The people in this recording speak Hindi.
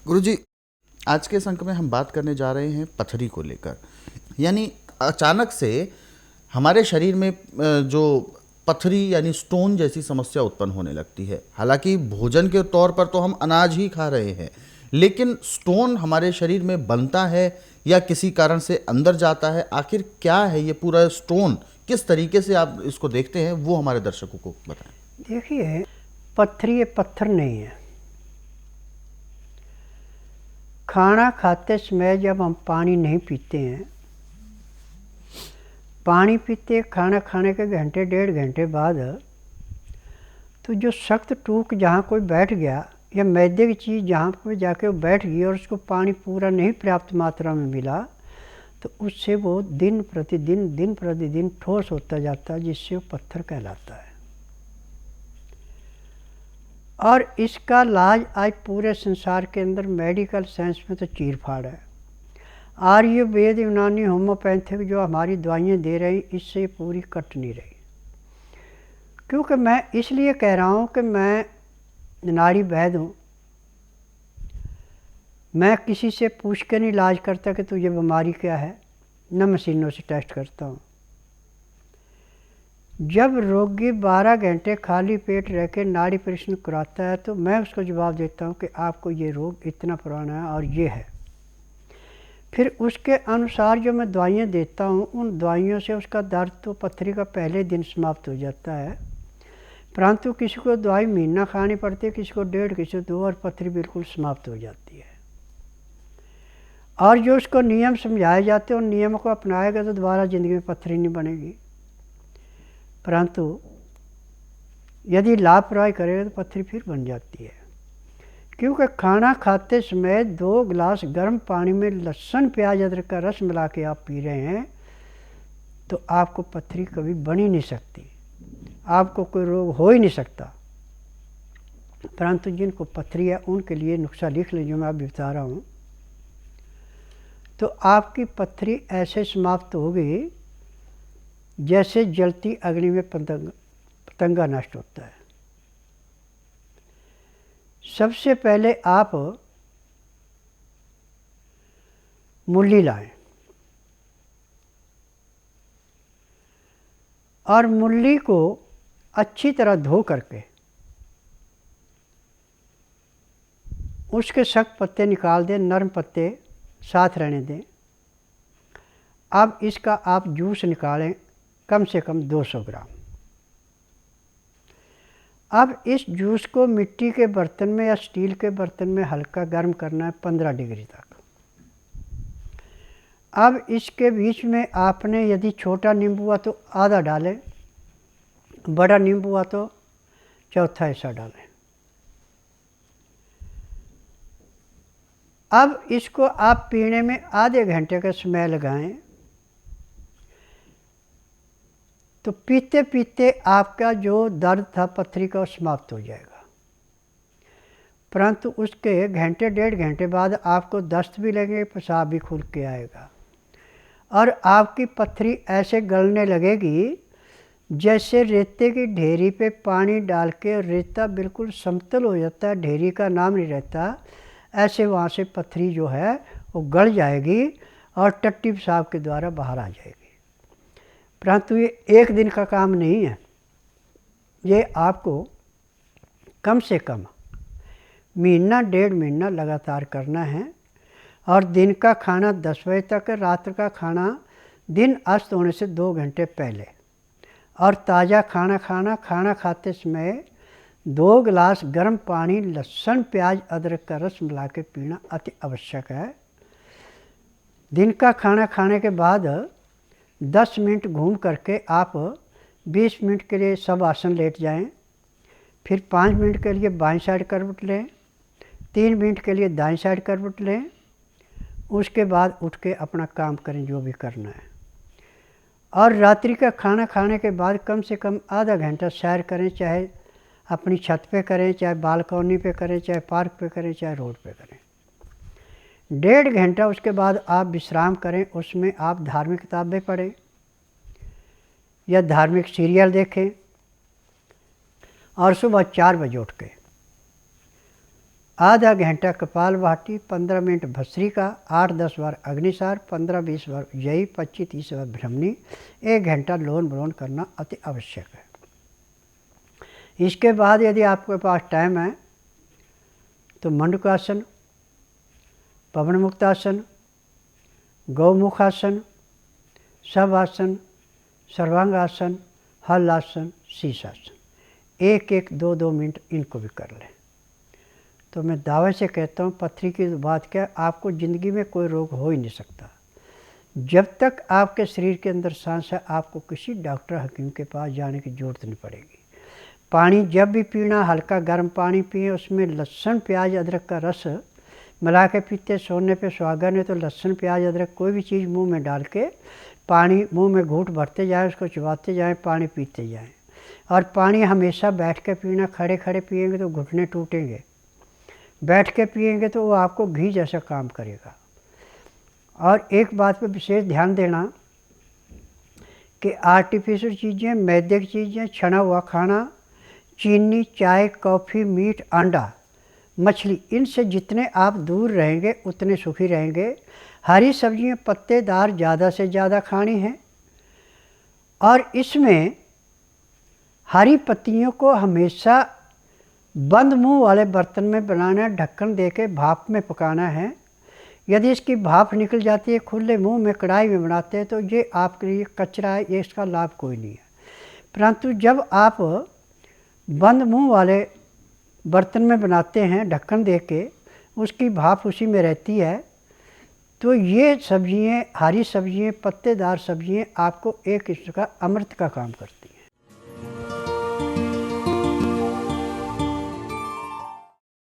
गुरुजी, आज के इस अंक में हम बात करने जा रहे हैं पथरी को लेकर। यानी अचानक से हमारे शरीर में जो पथरी यानी स्टोन जैसी समस्या उत्पन्न होने लगती है। हालांकि भोजन के तौर पर तो हम अनाज ही खा रहे हैं, लेकिन स्टोन हमारे शरीर में बनता है या किसी कारण से अंदर जाता है। आखिर क्या है ये पूरा स्टोन, किस तरीके से आप इसको देखते हैं, वो हमारे दर्शकों को बताएं। देखिए, पत्थर ये पत्थर नहीं है। खाना खाते समय जब हम पानी नहीं पीते हैं, पानी पीते खाना खाने के घंटे डेढ़ घंटे बाद, तो जो सख्त टूक जहाँ कोई बैठ गया या मैदे की चीज़ जहाँ पर जाके वो बैठ गई और उसको पानी पूरा नहीं पर्याप्त मात्रा में मिला, तो उससे वो दिन प्रतिदिन ठोस होता जाता है, जिससे वो पत्थर कहलाता है। और इसका इलाज आज पूरे संसार के अंदर मेडिकल साइंस में तो चीर फाड़ है। आयुर्वेद, यूनानी, होम्योपैथिक जो हमारी दवाइयाँ दे रही, इससे पूरी कट नहीं रही। क्योंकि मैं इसलिए कह रहा हूँ कि मैं नाड़ी वैद्य हूँ। मैं किसी से पूछ के नहीं इलाज करता कि तुझे बीमारी क्या है, न मशीनों से टेस्ट करता हूँ। जब रोगी 12 घंटे खाली पेट रह के नाड़ी परीक्षण कराता है, तो मैं उसको जवाब देता हूँ कि आपको ये रोग इतना पुराना है और ये है। फिर उसके अनुसार जो मैं दवाइयाँ देता हूँ, उन दवाइयों से उसका दर्द तो पथरी का पहले दिन समाप्त हो जाता है। परंतु किसी को दवाई महीना खानी पड़ती है, किसी को 1.5, किसी को 2, और पथरी बिल्कुल समाप्त हो जाती है। और जो उसको नियम समझाए जाते हैं, उन नियमों को अपनाएगा तो दोबारा ज़िंदगी में पथरी नहीं बनेगी। परंतु यदि लापरवाही करेगा तो पथरी फिर बन जाती है। क्योंकि खाना खाते समय 2 गिलास गर्म पानी में लहसुन प्याज अदरक का रस मिला के आप पी रहे हैं, तो आपको पथरी कभी बन ही नहीं सकती, आपको कोई रोग हो ही नहीं सकता। परंतु जिनको पथरी है उनके लिए नुस्खा लिख लें जो मैं अभी बता रहा हूँ। तो आपकी पथरी ऐसे समाप्त होगी जैसे जलती अग्नि में पतंगा नष्ट होता है। सबसे पहले आप मूली लाएं और मूली को अच्छी तरह धो करके उसके सख्त पत्ते निकाल दें, नरम पत्ते साथ रहने दें। अब इसका आप जूस निकालें, कम से कम 200 ग्राम। अब इस जूस को मिट्टी के बर्तन में या स्टील के बर्तन में हल्का गर्म करना है 15 डिग्री तक। अब इसके बीच में आपने यदि छोटा नींबू हुआ तो आधा डालें, बड़ा नींबू हुआ तो चौथा हिस्सा डालें। अब इसको आप पीने में आधे घंटे का समय लगाएं, तो पीते पीते आपका जो दर्द था पथरी का समाप्त हो जाएगा। परंतु उसके घंटे 1.5 घंटे बाद आपको दस्त भी लगेगी, पेशाब भी खुल के आएगा और आपकी पथरी ऐसे गलने लगेगी जैसे रेते की ढेरी पे पानी डाल के रेता बिल्कुल समतल हो जाता है, ढेरी का नाम नहीं रहता, ऐसे वहाँ से पथरी जो है वो गल जाएगी और टट्टी पेशाब के द्वारा बाहर आ जाएगी। परंतु ये एक दिन का काम नहीं है, ये आपको कम से कम महीना 1.5 महीना लगातार करना है। और दिन का खाना 10 बजे तक, रात का खाना दिन अस्त होने से 2 घंटे पहले, और ताज़ा खाना खाते समय 2 गिलास गर्म पानी लहसुन प्याज अदरक का रस मिला के पीना अति आवश्यक है। दिन का खाना खाने के बाद 10 मिनट घूम करके आप 20 मिनट के लिए सब आसन लेट जाएं, फिर 5 मिनट के लिए बाईं साइड करवट लें, 3 मिनट के लिए दाईं साइड करवट लें। उसके बाद उठ के अपना काम करें जो भी करना है। और रात्रि का खाना खाने के बाद कम से कम आधा घंटा सैर करें, चाहे अपनी छत पे करें, चाहे बालकनी पे करें, चाहे पार्क पे करें, चाहे रोड पे करें। 1.5 घंटा उसके बाद आप विश्राम करें, उसमें आप धार्मिक किताबें पढ़ें या धार्मिक सीरियल देखें। और सुबह 4 बजे उठ के आधा घंटा कपालभाति, 15 मिनट भस्त्रिका, 8-10 बार अग्निसार, 15-20 बार जयी, 25-30 बार भ्रमणी, 1 घंटा लोन विलोम करना अति आवश्यक है। इसके बाद यदि आपके पास टाइम है तो मंडूकासन, पवन मुक्तासन, गौमुखासन, शवासन, सर्वांगासन, हलासन, शीर्षासन, 1-1, 2-2 मिनट इनको भी कर लें। तो मैं दावे से कहता हूँ, पथरी की बात क्या, आपको ज़िंदगी में कोई रोग हो ही नहीं सकता। जब तक आपके शरीर के अंदर सांस है, आपको किसी डॉक्टर हकीम के पास जाने की ज़रूरत नहीं पड़ेगी। पानी जब भी पीना, हल्का गर्म पानी पिए, उसमें लहसुन, प्याज, अदरक का रस मिला के पीते। सोने पे सुहागा ने तो लहसुन, प्याज, अदरक कोई भी चीज़ मुंह में डाल के पानी मुंह में घूंट भरते जाएं, उसको चबाते जाएं, पानी पीते जाएं। और पानी हमेशा बैठ के पीना। खड़े खड़े पिएंगे तो घुटने टूटेंगे, बैठ के पिएंगे तो वो आपको घी जैसा काम करेगा। और एक बात पे विशेष ध्यान देना कि आर्टिफिशियल चीज़ें, मैदे की चीज़ें, छना हुआ खाना, चीनी, चाय, कॉफ़ी, मीट, अंडा, मछली, इनसे जितने आप दूर रहेंगे उतने सुखी रहेंगे। हरी सब्जियां पत्तेदार ज़्यादा से ज़्यादा खानी हैं। और इसमें हरी पत्तियों को हमेशा बंद मुंह वाले बर्तन में बनाना, ढक्कन देके भाप में पकाना है। यदि इसकी भाप निकल जाती है, खुले मुंह में कढ़ाई में बनाते हैं, तो ये आपके लिए कचरा है, ये इसका लाभ कोई नहीं है। परंतु जब आप बंद मुंह वाले बर्तन में बनाते हैं, ढक्कन दे के, उसकी भाप उसी में रहती है, तो ये सब्जियां, हरी सब्जियां, पत्तेदार सब्जियां आपको एक किस्म का अमृत का काम करती हैं।